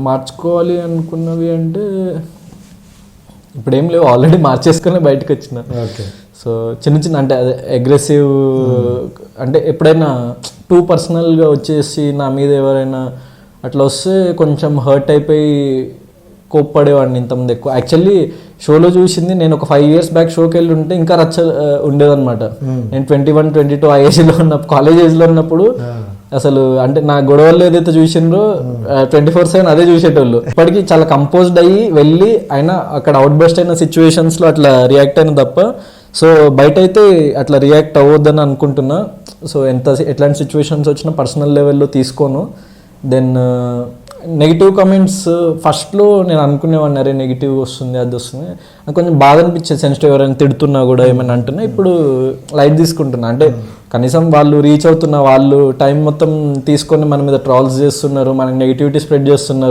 మార్చుకోవాలి అనుకున్నవి అంటే ఇప్పుడు ఏం లేవు, ఆల్రెడీ మార్చేసుకొని బయటకు వచ్చిన. ఓకే. సో చిన్న చిన్న అంటే అదే అగ్రెసివ్ అంటే ఎప్పుడైనా టూ పర్సనల్గా వచ్చేసి నా మీద ఎవరైనా అట్లా వస్తే కొంచెం హర్ట్ అయిపోయి కోప్పడేవాడిని ఇంతమంది ఎక్కువ. యాక్చువల్లీ షోలో చూసింది నేను ఒక 5 years బ్యాక్ షోకి వెళ్ళి ఉంటే ఇంకా రచ్చ ఉండేదన్నమాట. నేను 21, 22 ఆ ఏజ్లో ఉన్న కాలేజ్ ఏజ్లో ఉన్నప్పుడు అసలు అంటే నా గొడవలు ఏదైతే చూసిండ్రో 24/7 అదే చూసేటోళ్ళు. ఇప్పటికీ చాలా కంపోజ్డ్ అయ్యి వెళ్ళి అయినా అక్కడ అవుట్ బస్ట్ అయిన సిచ్యువేషన్స్లో అట్లా రియాక్ట్ అయిన తప్ప సో బయట అయితే అట్లా రియాక్ట్ అవ్వద్దని అనుకుంటున్నా. సో ఎట్లాంటి సిచ్యువేషన్స్ వచ్చినా పర్సనల్ లెవెల్లో తీసుకోను. దెన్ నెగిటివ్ కామెంట్స్ ఫస్ట్లో నేను అనుకునేవాడిని, అరే నెగిటివ్ వస్తుంది అది వస్తుంది నాకు కొంచెం బాధ అనిపించేది. సెన్సిటివ్ ఎవరైనా తిడుతున్నా కూడా ఏమైనా అంటున్నా ఇప్పుడు లైట్ తీసుకుంటున్నా. అంటే కనీసం వాళ్ళు రీచ్ అవుతున్న వాళ్ళు టైం మొత్తం తీసుకొని మన మీద ట్రాల్స్ చేస్తున్నారు, మనకి నెగిటివిటీ స్ప్రెడ్ చేస్తున్నారు.